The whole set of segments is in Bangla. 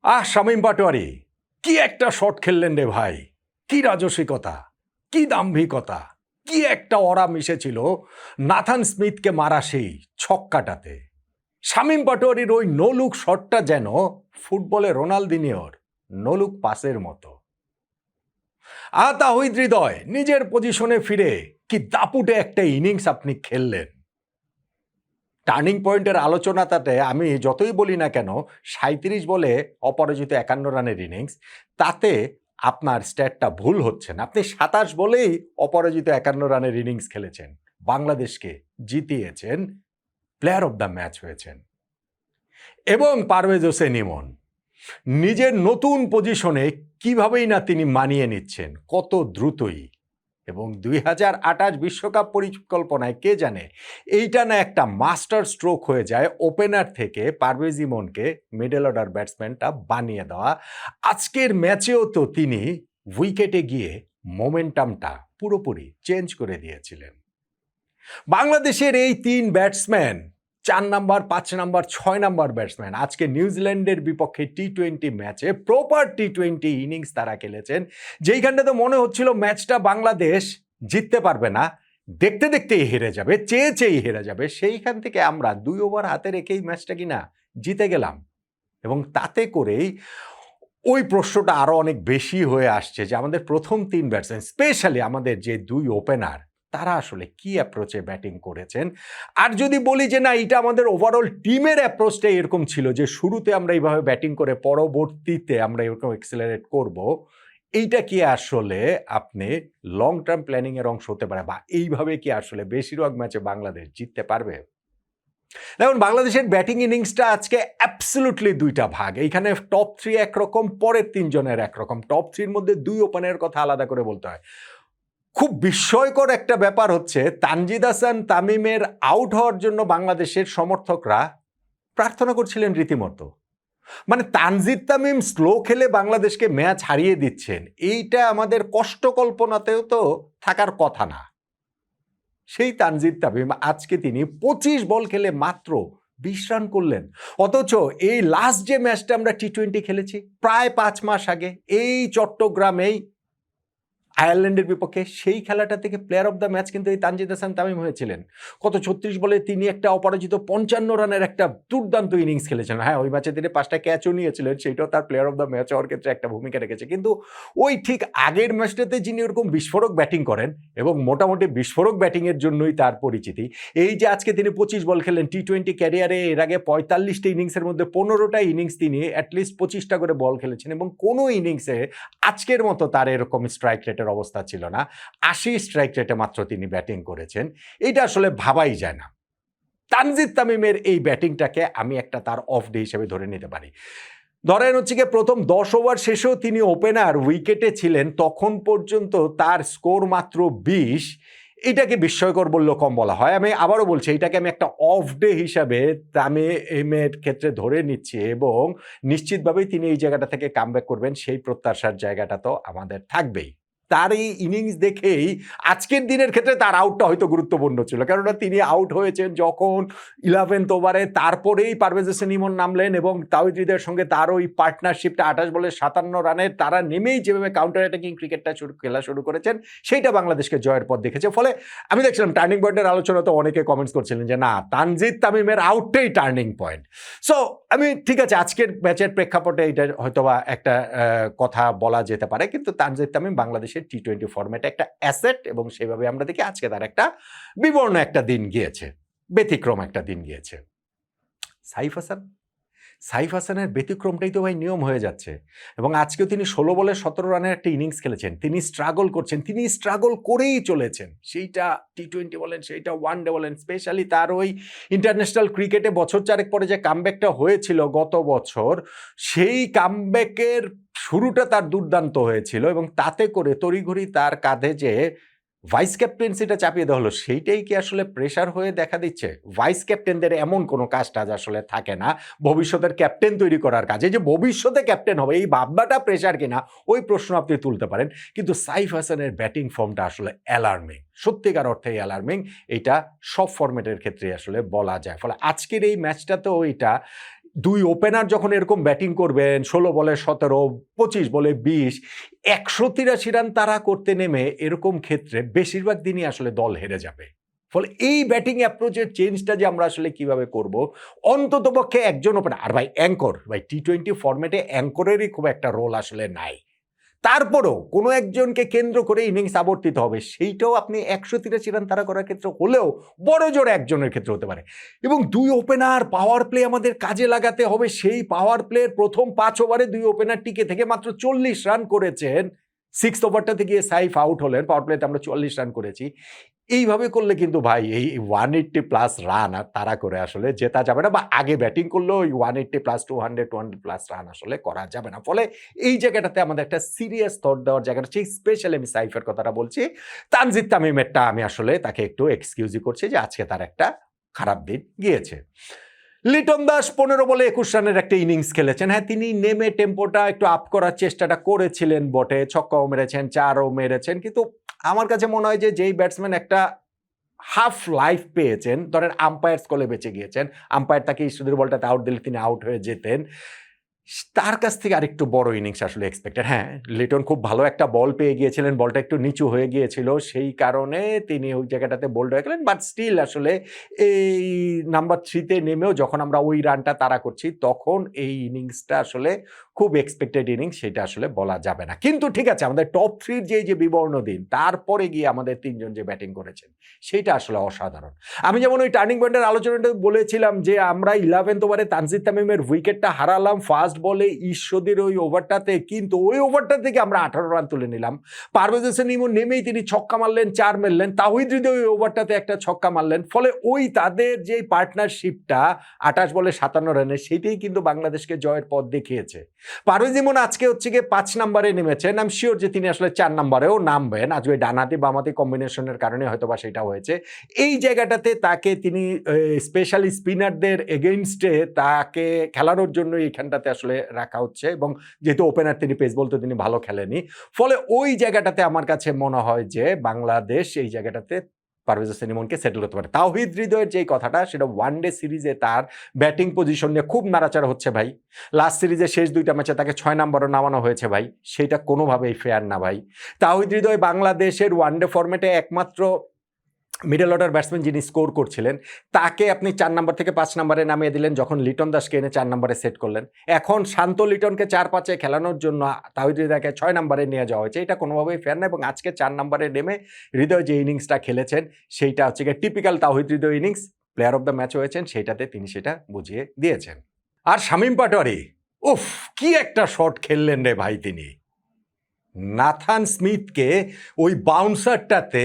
শামীম পাটোয়ারি কি একটা শট খেললেন রে ভাই, কি রাজসিকতা, কি দাম্ভিকতা, কি একটা অরা মিশেছিল নাথান স্মিথকে মারা সেই ছক্কাটাতে। শামীম পাটোয়ারির ওই নোলুক শটটা যেন ফুটবলে রোনালদিনিওর নোলুক পাসের মতো। তাহিদ হৃদয় নিজের পজিশনে ফিরে কি দাপুটে একটা ইনিংস আপনি খেললেন। টার্নিং পয়েন্টের আলোচনাটাতে আমি যতই বলি না কেন ৩৭ বলে অপরাজিত ৫১ রানের ইনিংস, তাতে আপনার স্ট্যাটটা ভুল হচ্ছে না। আপনি ২৭ বলেই অপরাজিত ৫১ রানের ইনিংস খেলেছেন, বাংলাদেশকে জিতিয়েছেন, প্লেয়ার অব দ্য ম্যাচ হয়েছেন। এবং পারভেজ হোসেন ইমন নিজের নতুন পজিশনে কিভাবেই না তিনি মানিয়ে নিচ্ছেন, কত দ্রুতই। এবং ২০২৮ বিশ্বকাপ পরিকল্পনায় কে জানে এইটা না একটা মাস্টার স্ট্রোক হয়ে যায় ওপেনার থেকে পারভেজ ইমনকে মিডল অর্ডার ব্যাটসম্যানটা বানিয়ে দেওয়া। আজকের ম্যাচেও তো তিনি উইকেটে গিয়ে মোমেন্টামটা পুরোপুরি চেঞ্জ করে দিয়েছিলেন। বাংলাদেশের এই ৩ batsman ৪ number, ৫ number, ৬ number batsman আজকে নিউজিল্যান্ডের বিপক্ষে টি-20 ম্যাচে প্রপার টি-20 ইনিংস তারা খেলেছেন, যেইখানটাতে মনে হচ্ছিল ম্যাচটা বাংলাদেশ জিততে পারবে না, দেখতে দেখতেই হেরে যাবে, চেয়েই হেরে যাবে। সেইখান থেকে আমরা ২ ওভার হাতে রেখেই ম্যাচটা কিনা জিতে গেলাম। এবং তাতে করেই ওই প্রশ্নটা আরও অনেক বেশি হয়ে আসছে যে আমাদের প্রথম ৩ ব্যাটসম্যান, স্পেশালি আমাদের যে ২ ওপেনার, তারা আসলে কি অ্যাপ্রোচে ব্যাটিং করেছেন। আর যদি বলি যে না, এটা আমাদের ওভারঅল টিমের অ্যাপ্রোচটাই এরকম ছিল যে শুরুতে আমরা এইভাবে ব্যাটিং করে পরবর্তীতে আমরা এরকম এক্সেলারেট করব, এইটা কি আসলে আপনি লং টার্ম প্ল্যানিংয়ের অংশ হতে পারে, বা এইভাবে কি আসলে বেশিরভাগ ম্যাচে বাংলাদেশ জিততে পারবে? দেখুন, বাংলাদেশের ব্যাটিং ইনিংসটা আজকে অ্যাবসলিউটলি ২টা ভাগ। এইখানে টপ ৩ একরকম, পরের ৩ জনের একরকম। টপ ৩-র মধ্যে ২ ওপেনারের কথা আলাদা করে বলতে হয়। খুব বিস্ময়কর একটা ব্যাপার হচ্ছে, তানজিদ হাসান তামিমের আউট হওয়ার জন্য বাংলাদেশের সমর্থকরা প্রার্থনা করছিলেন রীতিমতো। মানে তানজিদ তামিম স্লো খেলে বাংলাদেশকে ম্যাচ হারিয়ে দিচ্ছেন, এইটা আমাদের কষ্ট কল্পনাতেও তো থাকার কথা না। সেই তানজিদ তামিম আজকে তিনি ২৫ বল খেলে মাত্র ২০ রান করলেন। অথচ এই লাস্ট যে ম্যাচটা আমরা টি-20 খেলেছি প্রায় ৫ মাস আগে এই চট্টগ্রামেই আয়ারল্যান্ডের বিপক্ষে, সেই খেলাটা থেকে প্লেয়ার অব দ্য ম্যাচ কিন্তু এই তানজিদ হাসান তামিম হয়েছিলেন। কত ৩৬ বলে তিনি একটা অপরাজিত ৫৫ রানের একটা দুর্দান্ত ইনিংস খেলেছেন। হ্যাঁ, ওই ম্যাচে তিনি ৫টা ক্যাচও নিয়েছিলেন, সেইটাও তার প্লেয়ার অব দ্য ম্যাচ হওয়ার ক্ষেত্রে একটা ভূমিকা রেখেছে। কিন্তু ওই ঠিক আগের ম্যাচটাতে যিনি ওরকম বিস্ফোরক ব্যাটিং করেন এবং মোটামুটি বিস্ফোরক ব্যাটিংয়ের জন্যই তার পরিচিতি, এই যে আজকে তিনি ২৫ বল খেলেন টি-20 ক্যারিয়ারে, এর আগে ৪৫টা ইনিংসের মধ্যে ১৫টা ইনিংস তিনি অ্যাটলিস্ট ২৫টা করে বল খেলেছেন, এবং কোনো ইনিংসে আজকের মতো তার এরকম স্ট্রাইক রেটের অবস্থা ছিল না। ৮০ স্ট্রাইক রেটে মাত্র তিনি ব্যাটিং করেছেন। এটা আসলে ভাবাই যায় না। তানজিদ তামিমের এই ব্যাটিংটাকে আমি একটা তার অফ ডে হিসেবে ধরে নিতে পারি। ধরেন হচ্ছে গিয়ে প্রথম ১০ ওভার শেষেও তিনি ওপেনার উইকেটে ছিলেন, তখন পর্যন্ত তার স্কোর মাত্র ২০। এটাকে বিস্ময়কর বললেও কম বলা হয়। আমি আবারও বলছি, এটাকে আমি একটা অফ ডে হিসাবে তামিমের ক্ষেত্রে ধরে নিচ্ছি, এবং নিশ্চিতভাবেই তিনি এই জায়গাটা থেকে কামব্যাক করবেন, সেই প্রত্যাশার জায়গাটা তো আমাদের থাকবেই। তার এই ইনিংস দেখেই আজকের দিনের ক্ষেত্রে তার আউটটা হয়তো গুরুত্বপূর্ণ ছিল, কেননা তিনি আউট হয়েছেন যখন 11th ওভারে, তারপরেই পারভেজ হোসেন ইমন নামলেন এবং তাওহিদ হৃদয়ের সঙ্গে তার ওই পার্টনারশিপটা ২৮ বলে ৫৭ রানের, তারা নেমেই যেভাবে কাউন্টার অ্যাটাকিং ক্রিকেটটা খেলা শুরু করেছেন, সেইটা বাংলাদেশকে জয়ের পথ দেখেছে। ফলে আমি দেখছিলাম টার্নিং পয়েন্টের আলোচনা তো অনেকে কমেন্টস করছিলেন যে না, তানজিদ তামিমের আউটটাই টার্নিং পয়েন্ট। সো আমি ঠিক আছে, আজকের ম্যাচের প্রেক্ষাপটে এটা হয়তোবা একটা কথা বলা যেতে পারে, কিন্তু তানজিদ তামিম বাংলাদেশের টি-20 ফরম্যাটে একটা অ্যাসেট, এবং সেভাবে আমরা দেখি আজকে তার একটা বিবর্ণ একটা দিন গিয়েছে, ব্যতিক্রম একটা দিন গিয়েছে। সাইফ হাসানের ব্যতিক্রমটাই তো ভাই নিয়ম হয়ে যাচ্ছে, এবং আজকেও তিনি ১৬ বলে ১৭ রানের একটা ইনিংস খেলেছেন। তিনি স্ট্রাগল করছেন, তিনি স্ট্রাগল করেই চলেছেন, সেইটা টি-20 বলেন, সেইটা ওয়ান ডে বলেন। স্পেশালি তার ওই ইন্টারন্যাশনাল ক্রিকেটে বছর ৪ পরে যে কামব্যাকটা হয়েছিল গত বছর, সেই কামব্যাকের শুরুটা তার দুর্দান্ত হয়েছিল, এবং তাতে করে তড়িঘড়ি তার কাঁধে যে ভাইস ক্যাপ্টেন্সিটা চাপিয়ে দেওয়া হলো, সেইটাই কি আসলে প্রেশার হয়ে দেখা দিচ্ছে? ভাইস ক্যাপ্টেনদের এমন কোনো কাজ আসলে থাকে না ভবিষ্যতের ক্যাপ্টেন তৈরি করার কাজে, যে ভবিষ্যতে ক্যাপ্টেন হবে এই ভাবনাটা প্রেশার কিনা, ওই প্রশ্ন আপনি তুলতে পারেন। কিন্তু সাইফ হাসানের ব্যাটিং ফর্মটা আসলে অ্যালার্মিং, সত্যিকার অর্থেই অ্যালার্মিং। এটা সব ফরম্যাটের ক্ষেত্রে আসলে বলা যায়। ফলে আজকের এই ম্যাচটাতেও এটা দুই ওপেনার যখন এরকম ব্যাটিং করবেন 16 বলে 17, 25 বলে 20, 183 রান তারা করতে নেমে এরকম ক্ষেত্রে বেশিরভাগ দিনই আসলে দল হেরে যাবে। ফলে এই ব্যাটিং অ্যাপ্রোচের চেঞ্জটা যে আমরা আসলে কিভাবে করব, অন্ততপক্ষে একজন ওপেনার, আর ভাই অ্যাঙ্কর, ভাই টি-20 ফরম্যাটে অ্যাঙ্করেরই খুব একটা রোল আসলে নাই। তারপরও কোনো একজনকে কেন্দ্র করে ইনিংস আবর্তিত হবে, সেইটাও আপনি 183 রান তাড়া করার ক্ষেত্রে হলেও বড় জোর একজনের ক্ষেত্রে হতে পারে। এবং দুই ওপেনার পাওয়ার প্লে আমাদের কাজে লাগাতে হবে। সেই পাওয়ার প্লের প্রথম 5 ওভারে দুই ওপেনার টিকে থেকে মাত্র 40 রান করেছেন। 6th ওভারটাতে গিয়ে সাইফ আউট হলেন, পাওয়ার প্লেতে আমরা 40 রান করেছি। এইভাবে করলে কিন্তু ভাই এই 180 প্লাস রান আর তাড়া করে আসলে জেতা যাবে না, বা আগে ব্যাটিং করলেও ওই 180 প্লাস 200 প্লাস রান আসলে করা যাবে না। ফলে এই জায়গাটাতে আমাদের একটা সিরিয়াস থট দেওয়ার জায়গাটা হচ্ছে, স্পেশালি আমি সাইফের কথাটা বলছি। তানজিদ তামিমেরটা আমি আসলে তাকে একটু এক্সকিউজই করছি যে আজকে তার একটা খারাপ দিন গিয়েছে। লিটন দাস 15 বলে 21 রানের একটা ইনিংস খেলেছেন। হ্যাঁ, তিনি নেমে টেম্পোটা একটু আপ করার চেষ্টাটা করেছিলেন বটে, ছক্কাও মেরেছেন, 4ও মেরেছেন, কিন্তু আমার কাছে মনে হয় যে যেই ব্যাটসম্যান একটা হাফ লাইফ পেয়েছেন, ধরেন আম্পায়ার্স কলে বেঁচে গিয়েছেন, আম্পায়ার তাকে ইস্টুদের বলটাতে আউট দিলে তিনি আউট হয়ে যেতেন, তার কাছ থেকে আরেকটু বড় ইনিংস আসলে এক্সপেক্টেড। হ্যাঁ, লিটন খুব ভালো একটা বল পেয়ে গিয়েছিলেন, বলটা একটু নিচু হয়ে গিয়েছিল, সেই কারণে তিনি ওই জায়গাটাতে বোল্ড হয়ে গেলেন। বাট স্টিল আসলে এই নাম্বার 3-তে নেমেও যখন আমরা ওই রানটা তাড়া করছি, তখন এই ইনিংসটা আসলে খুব এক্সপেক্টেড ইনিংস, সেটা আসলে বলা যাবে না। কিন্তু ঠিক আছে, আমাদের টপ 3 যে বিবর্ণ দিন, তারপরে গিয়ে আমাদের 3 জন যে ব্যাটিং করেছেন, সেটা আসলে অসাধারণ। আমি যেমন ওই টার্নিং পয়েন্টের আলোচনাটা বলেছিলাম যে আমরা 11th ওভারে তানজিদ তামিমের উইকেটটা হারালাম ফার্স্ট বলে ঈশ্বরদীর ওই ওভারটাতে, কিন্তু ওই ওভারটা থেকে আমরা 18 রান তুলে নিলাম। পারভেজ হোসেন ইমন নেমেই তিনি ছক্কা মারলেন, 4 মারলেন, তাওহিদ হৃদয় ওই ওভারটাতে একটা ছক্কা মারলেন। ফলে ওই তাদের যে পার্টনারশিপটা 28 বলে 57 রানে, সেটাই কিন্তু বাংলাদেশকে জয়ের পথ দেখিয়েছে। পারভেজ ইমন আজকে হচ্ছে গিয়ে 5 নম্বরে নেমেছেন, আমি শিওর যে তিনি আসলে 4 নম্বরেও নামবেন, আজ ওই ডানাতি বামাতি কম্বিনেশনের কারণে হয়তো বা সেটা হয়েছে। এই জায়গাটাতে তাকে তিনি স্পেশালি স্পিনারদের এগেইনস্টে তাকে খেলানোর জন্য এইখানটাতে আসলে রাখা হচ্ছে, এবং যেহেতু ওপেনার তিনি পেস বলতে তিনি ভালো খেলেনি, ফলে ওই জায়গাটাতে আমার কাছে মনে হয় যে বাংলাদেশ এই জায়গাটাতে পারভেজ হোসেন ইমনকে সেটেল করতে পারে। তাওহিদ হৃদয়ের যেই কথাটা, সেটা ওয়ানডে সিরিজে তার ব্যাটিং পজিশন নিয়ে খুব নাড়াচাড়া হচ্ছে ভাই। লাস্ট সিরিজে শেষ 2টা ম্যাচে তাকে 6 নম্বরে নামানো হয়েছে ভাই, সেটা কোনোভাবেই ফেয়ার না ভাই। তাওহিদ হৃদয় বাংলাদেশের ওয়ানডে ফরম্যাটে একমাত্র মিডল অর্ডার ব্যাটসম্যান যিনি স্কোর করছিলেন, তাকে আপনি 4 নম্বর থেকে 5 নম্বরে নামিয়ে দিলেন, যখন লিটন দাসকে এনে 4 নম্বরে সেট করলেন। এখন শান্ত লিটনকে 4-5-এ খেলানোর জন্য তাওহিদ হৃদয়কে 6 নম্বরে নিয়ে যাওয়া হয়েছে, এটা কোনোভাবেই ফেয়ার না। এবং আজকে 4 নম্বরে নেমে হৃদয় যে ইনিংসটা খেলেছেন, সেইটা হচ্ছে গিয়ে typical Tawhid Hridoy innings. Player of the match হয়েছেন, সেইটাতে তিনি সেটা বুঝিয়ে দিয়েছেন। আর শামীম পাটোয়ারি, উফ, কি একটা শট খেললেন রে ভাই তিনি। নাথান স্মিথকে ওই বাউন্সারটাতে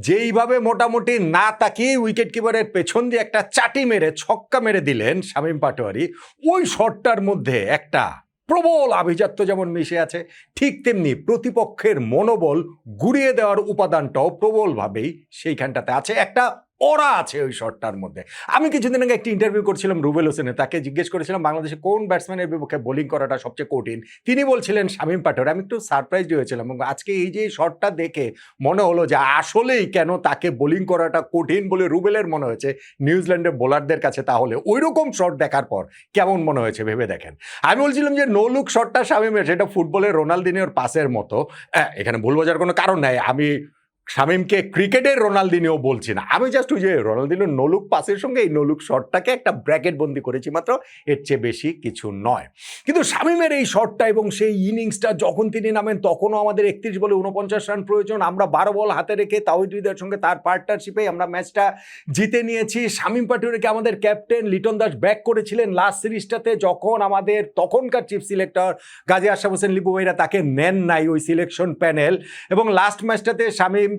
যেইভাবে মোটামুটি না তাকিয়ে উইকেট কিপারের পেছন দিয়ে একটা চাটি মেরে ছক্কা মেরে দিলেন শামীম পাটোয়ারি, ওই শটটার মধ্যে একটা প্রবল আভিজাত্য যেমন মিশে আছে, ঠিক তেমনি প্রতিপক্ষের মনোবল গুড়িয়ে দেওয়ার উপাদানটাও প্রবলভাবেই সেইখানটাতে আছে, একটা ওরা আছে ওই শটটার মধ্যে। আমি কিছুদিন আগে একটি ইন্টারভিউ করছিলাম রুবেল হোসেনের, তাকে জিজ্ঞেস করেছিলাম বাংলাদেশে কোন ব্যাটসম্যানের বিপক্ষে বোলিং করাটা সবচেয়ে কঠিন, তিনি বলছিলেন শামীম পাটোয়ারি। আমি একটু সারপ্রাইজ হয়েছিলাম, এবং আজকে এই যে শটটা দেখে মনে হলো যে আসলেই কেন তাকে বোলিং করাটা কঠিন বলে রুবেলের মনে হয়েছে নিউজিল্যান্ডের বোলারদের কাছে, তাহলে ওই রকম শট দেখার পর কেমন মনে হয়েছে ভেবে দেখেন। আমি বলছিলাম যে নো লুক শটটা শামীমের, সেটা ফুটবলের রোনালদিনিওর পাসের মতো। এখানে ভুল বোঝার কোনো কারণ নাই, আমি শামীমকে ক্রিকেটের রোনালদিনিও বলছি না, আমি জাস্ট ওই যে রোনালদিনিওর নোলুক পাসের সঙ্গে এই নোলুক শটটাকে একটা ব্র্যাকেট বন্দি করেছি মাত্র, এর চেয়ে বেশি কিছু নয়। কিন্তু শামীমের এই শটটা এবং সেই ইনিংসটা যখন তিনি নামেন, তখনও আমাদের 31 বলে 49 রান প্রয়োজন, আমরা 12 বল হাতে রেখে তাওহিদ হৃদয়ের সঙ্গে তার পার্টনারশিপে আমরা ম্যাচটা জিতে নিয়েছি। শামীম পাটোয়ারিকে আমাদের ক্যাপ্টেন লিটন দাস ব্যাক করেছিলেন লাস্ট সিরিজটাতে, যখন আমাদের তখনকার চিফ সিলেক্টর গাজী আশরাফ হোসেন লিপু ভাইরা তাকে নেন নাই ওই সিলেকশন প্যানেল, এবং লাস্ট ম্যাচটাতে শামীম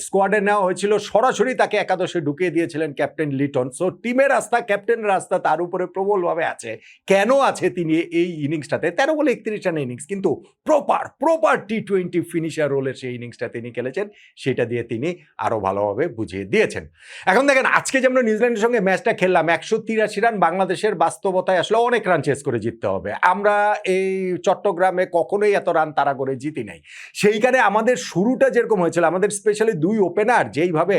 স্কোয়াডে নেওয়া হয়েছিল, সরাসরি তাকে একাদশে ঢুকিয়ে দিয়েছিলেন ক্যাপ্টেন লিটন। সো টিমের রাস্তা, ক্যাপ্টেনের রাস্তা তার উপরে প্রবলভাবে আছে। কেন আছে তিনি এই ইনিংসটাতে? 13 বলে 31 রানের ইনিংস, কিন্তু প্রপার টি-20 ফিনিশার রোলের সেই ইনিংসটা তিনি খেলেছেন, সেটা দিয়ে তিনি আরো ভালোভাবে বুঝিয়ে দিয়েছেন। এখন দেখেন, আজকে যে আমরা নিউজিল্যান্ডের সঙ্গে ম্যাচটা খেললাম, 183 রান, বাংলাদেশের বাস্তবতায় আসলে অনেক রান চেস করে জিততে হবে। আমরা এই চট্টগ্রামে কখনোই এত রান তাড়া করে জিতি নাই। সেইখানে আমাদের শুরুটা যেরকম হয়েছিল, আমাদের স্পেশালি দুই ওপেনার যেইভাবে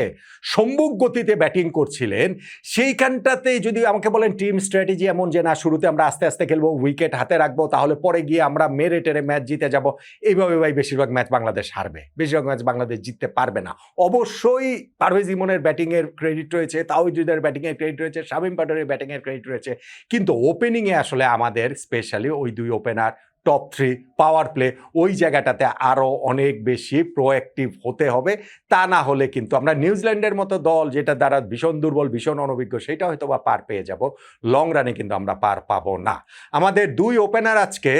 সম্মুখ গতিতে ব্যাটিং করছিলেন, সেইখানটাতে যদি আমাকে বলেন টিম স্ট্র্যাটেজি এমন যে না শুরুতে আমরা আস্তে আস্তে খেলবো, উইকেট হাতে রাখবো, তাহলে পরে গিয়ে আমরা মেরে টেরে ম্যাচ জিতে যাব, এইভাবে ভাই বেশিরভাগ ম্যাচ বাংলাদেশ হারবে, বেশিরভাগ ম্যাচ বাংলাদেশ জিততে পারবে না। অবশ্যই পারভেজ ইমনের ব্যাটিংয়ের ক্রেডিট রয়েছে, তাওহিদ হৃদয়ের ব্যাটিংয়ের ক্রেডিট রয়েছে, শামীম পাটোয়ারির ব্যাটিংয়ের ক্রেডিট রয়েছে, কিন্তু ওপেনিংয়ে আসলে আমাদের স্পেশালি ওই দুই opener, top three, power play, ওই জায়গাটাতে আরও অনেক বেশি প্রোঅ্যাক্টিভ হতে হবে। তা না হলে কিন্তু আমরা নিউজিল্যান্ডের মতো দল যেটা দ্বারা ভীষণ দুর্বল, ভীষণ অনভিজ্ঞ, সেটা হয়তো বা পার পেয়ে যাব, লং রানে কিন্তু আমরা পার পাবো না। আমাদের দুই ওপেনার আজকে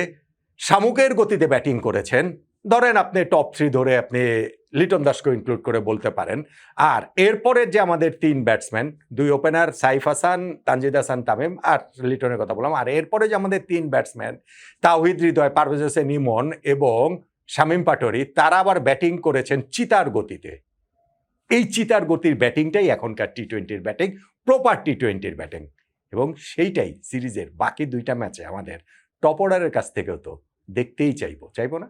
শামুকের গতিতে ব্যাটিং করেছেন। ধরেন আপনি টপ থ্রি ধরে আপনি লিটন দাসকে ইনক্লুড করে বলতে পারেন। আর এরপরের যে আমাদের তিন ব্যাটসম্যান, দুই ওপেনার সাইফ হাসান, তানজিদ হাসান তামিম আর লিটনের কথা বললাম, আর এরপরে যে আমাদের তিন ব্যাটসম্যান তাওহিদ হৃদয়, পারভেজ হোসেন ইমন এবং শামীম পাটোয়ারি, তারা আবার ব্যাটিং করেছেন চিতার গতিতে। এই চিতার গতির ব্যাটিংটাই এখনকার টি-20-র ব্যাটিং, প্রপার টি-20-র ব্যাটিং, এবং সেইটাই সিরিজের বাকি দুইটা ম্যাচে আমাদের টপ অর্ডারের কাছ থেকেও তো দেখতেই চাইবো না?